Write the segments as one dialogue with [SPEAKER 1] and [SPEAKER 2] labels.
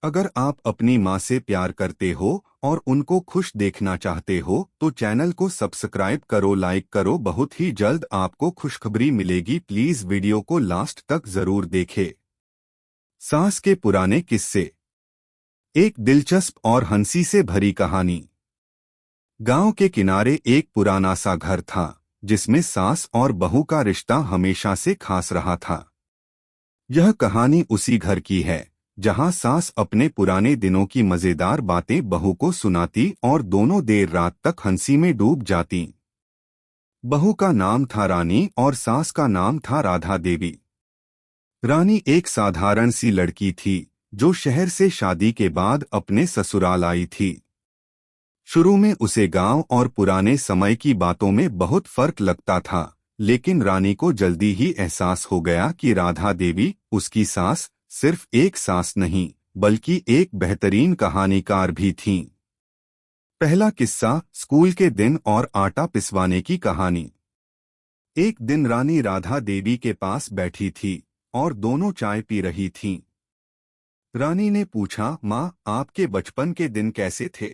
[SPEAKER 1] अगर आप अपनी माँ से प्यार करते हो और उनको खुश देखना चाहते हो तो चैनल को सब्सक्राइब करो, लाइक करो। बहुत ही जल्द आपको खुशखबरी मिलेगी। प्लीज वीडियो को लास्ट तक जरूर देखें। सास के पुराने किस्से। एक दिलचस्प और हंसी से भरी कहानी। गांव के किनारे एक पुराना सा घर था जिसमें सास और बहू का रिश्ता हमेशा से खास रहा था। यह कहानी उसी घर की है जहां सास अपने पुराने दिनों की मजेदार बातें बहू को सुनाती और दोनों देर रात तक हंसी में डूब जाती। बहू का नाम था रानी और सास का नाम था राधा देवी। रानी एक साधारण सी लड़की थी जो शहर से शादी के बाद अपने ससुराल आई थी। शुरू में उसे गांव और पुराने समय की बातों में बहुत फर्क लगता था, लेकिन रानी को जल्दी ही एहसास हो गया कि राधा देवी उसकी सास सिर्फ एक सास नहीं बल्कि एक बेहतरीन कहानीकार भी थीं। पहला किस्सा, स्कूल के दिन और आटा पिसवाने की कहानी। एक दिन रानी राधा देवी के पास बैठी थी और दोनों चाय पी रही थीं। रानी ने पूछा, माँ, आपके बचपन के दिन कैसे थे?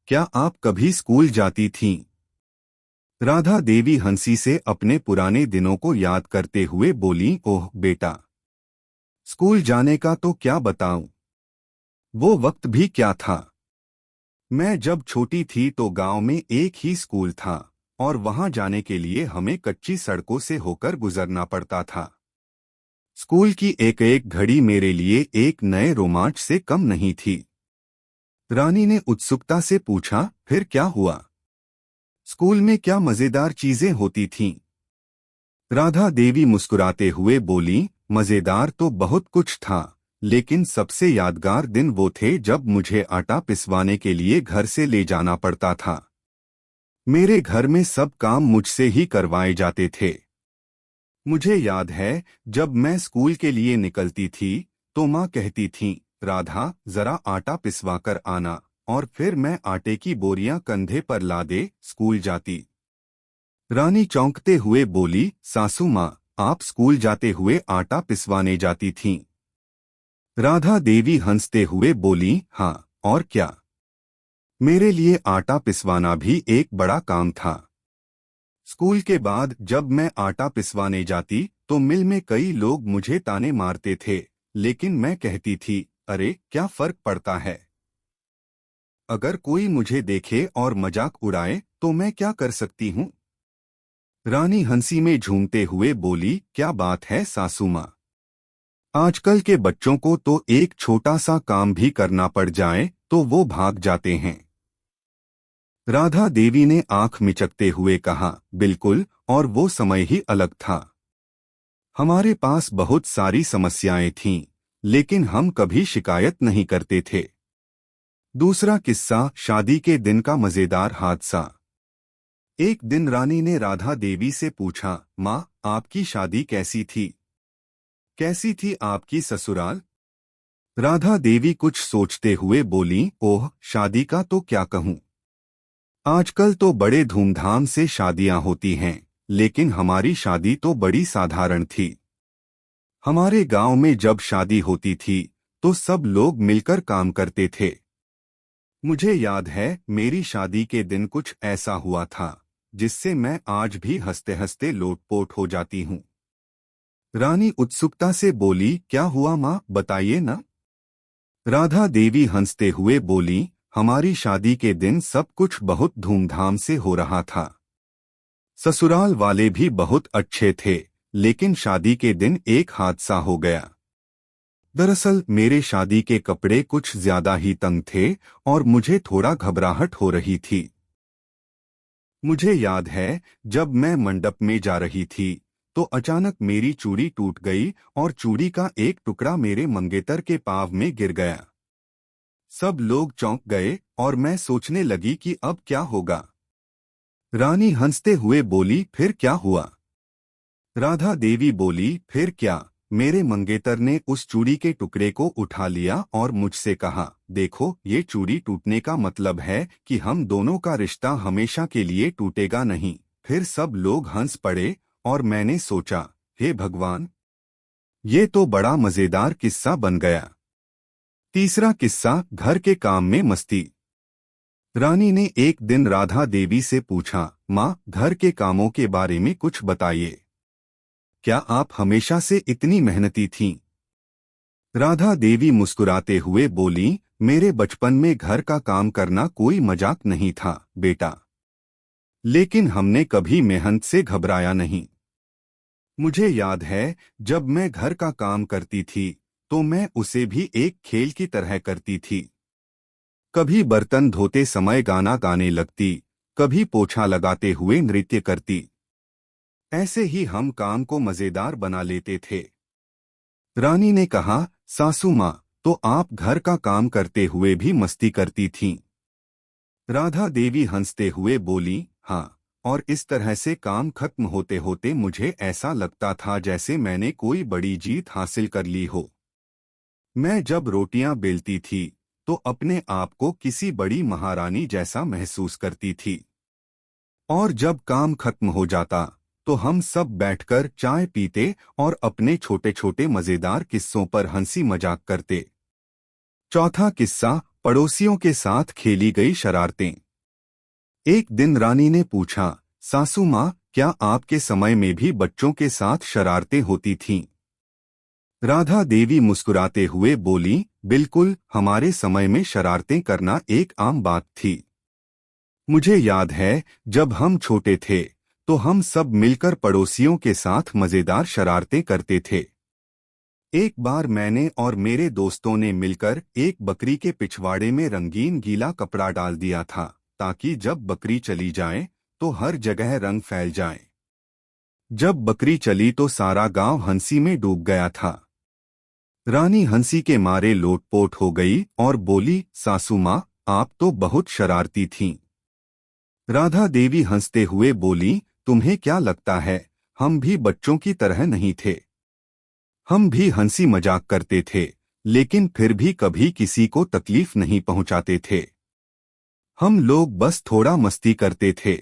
[SPEAKER 1] क्या आप कभी स्कूल जाती थीं? राधा देवी हंसी से अपने पुराने दिनों को याद करते हुए बोली, ओह बेटा, स्कूल जाने का तो क्या बताऊं, वो वक्त भी क्या था। मैं जब छोटी थी तो गांव में एक ही स्कूल था और वहां जाने के लिए हमें कच्ची सड़कों से होकर गुजरना पड़ता था। स्कूल की एक एक घड़ी मेरे लिए एक नए रोमांच से कम नहीं थी। रानी ने उत्सुकता से पूछा, फिर क्या हुआ? स्कूल में क्या मजेदार चीजें होती थीं? राधा देवी मुस्कुराते हुए बोली, मजेदार तो बहुत कुछ था, लेकिन सबसे यादगार दिन वो थे जब मुझे आटा पिसवाने के लिए घर से ले जाना पड़ता था। मेरे घर में सब काम मुझसे ही करवाए जाते थे। मुझे याद है जब मैं स्कूल के लिए निकलती थी तो माँ कहती थी, राधा जरा आटा पिसवा कर आना, और फिर मैं आटे की बोरियां कंधे पर लादे स्कूल जाती। रानी चौंकते हुए बोली, सासू माँ, आप स्कूल जाते हुए आटा पिसवाने जाती थीं? राधा देवी हंसते हुए बोली, हाँ, और क्या। मेरे लिए आटा पिसवाना भी एक बड़ा काम था। स्कूल के बाद जब मैं आटा पिसवाने जाती तो मिल में कई लोग मुझे ताने मारते थे, लेकिन मैं कहती थी, अरे क्या फर्क पड़ता है। अगर कोई मुझे देखे और मजाक उड़ाए तो मैं क्या कर सकती हूँ। रानी हंसी में झूमते हुए बोली, क्या बात है सासू माँ, आजकल के बच्चों को तो एक छोटा सा काम भी करना पड़ जाए तो वो भाग जाते हैं। राधा देवी ने आंख मिचकते हुए कहा, बिल्कुल, और वो समय ही अलग था। हमारे पास बहुत सारी समस्याएं थीं, लेकिन हम कभी शिकायत नहीं करते थे। दूसरा किस्सा, शादी के दिन का मजेदार हादसा। एक दिन रानी ने राधा देवी से पूछा, माँ, आपकी शादी कैसी थी? कैसी थी आपकी ससुराल? राधा देवी कुछ सोचते हुए बोली, ओह, शादी का तो क्या कहूँ। आजकल तो बड़े धूमधाम से शादियां होती हैं, लेकिन हमारी शादी तो बड़ी साधारण थी। हमारे गांव में जब शादी होती थी तो सब लोग मिलकर काम करते थे। मुझे याद है मेरी शादी के दिन कुछ ऐसा हुआ था जिससे मैं आज भी हंसते हंसते लोटपोट हो जाती हूँ। रानी उत्सुकता से बोली, क्या हुआ माँ, बताइए ना। राधा देवी हंसते हुए बोली, हमारी शादी के दिन सब कुछ बहुत धूमधाम से हो रहा था। ससुराल वाले भी बहुत अच्छे थे, लेकिन शादी के दिन एक हादसा हो गया। दरअसल मेरे शादी के कपड़े कुछ ज्यादा ही तंग थे और मुझे थोड़ा घबराहट हो रही थी। मुझे याद है जब मैं मंडप में जा रही थी तो अचानक मेरी चूड़ी टूट गई और चूड़ी का एक टुकड़ा मेरे मंगेतर के पाँव में गिर गया। सब लोग चौंक गए और मैं सोचने लगी कि अब क्या होगा। रानी हंसते हुए बोली, फिर क्या हुआ? राधा देवी बोली, फिर क्या, मेरे मंगेतर ने उस चूड़ी के टुकड़े को उठा लिया और मुझसे कहा, देखो, ये चूड़ी टूटने का मतलब है कि हम दोनों का रिश्ता हमेशा के लिए टूटेगा नहीं। फिर सब लोग हंस पड़े और मैंने सोचा, हे भगवान, ये तो बड़ा मजेदार किस्सा बन गया। तीसरा किस्सा, घर के काम में मस्ती। रानी ने एक दिन राधा देवी से पूछा, माँ, घर के कामों के बारे में कुछ बताइए। क्या आप हमेशा से इतनी मेहनती थीं? राधा देवी मुस्कुराते हुए बोली, मेरे बचपन में घर का काम करना कोई मजाक नहीं था, बेटा। लेकिन हमने कभी मेहनत से घबराया नहीं। मुझे याद है, जब मैं घर का काम करती थी तो मैं उसे भी एक खेल की तरह करती थी। कभी बर्तन धोते समय गाना गाने लगती, कभी पोछा लगाते हुए नृत्य करती। ऐसे ही हम काम को मजेदार बना लेते थे। रानी ने कहा, सासू माँ, तो आप घर का काम करते हुए भी मस्ती करती थीं? राधा देवी हंसते हुए बोली, हाँ, और इस तरह से काम खत्म होते होते मुझे ऐसा लगता था जैसे मैंने कोई बड़ी जीत हासिल कर ली हो। मैं जब रोटियां बेलती थी तो अपने आप को किसी बड़ी महारानी जैसा महसूस करती थी। और जब काम खत्म हो जाता तो हम सब बैठकर चाय पीते और अपने छोटे छोटे मजेदार किस्सों पर हंसी मजाक करते। चौथा किस्सा, पड़ोसियों के साथ खेली गई शरारतें। एक दिन रानी ने पूछा, सासू माँ, क्या आपके समय में भी बच्चों के साथ शरारतें होती थीं? राधा देवी मुस्कुराते हुए बोली, बिल्कुल, हमारे समय में शरारतें करना एक आम बात थी। मुझे याद है, जब हम छोटे थे तो हम सब मिलकर पड़ोसियों के साथ मजेदार शरारतें करते थे। एक बार मैंने और मेरे दोस्तों ने मिलकर एक बकरी के पिछवाड़े में रंगीन गीला कपड़ा डाल दिया था, ताकि जब बकरी चली जाए तो हर जगह रंग फैल जाए। जब बकरी चली तो सारा गांव हंसी में डूब गया था। रानी हंसी के मारे लोटपोट हो गई और बोली, सासू माँ, आप तो बहुत शरारती थीं। राधा देवी हंसते हुए बोली, तुम्हें क्या लगता है, हम भी बच्चों की तरह नहीं थे? हम भी हंसी मजाक करते थे, लेकिन फिर भी कभी किसी को तकलीफ नहीं पहुंचाते थे। हम लोग बस थोड़ा मस्ती करते थे।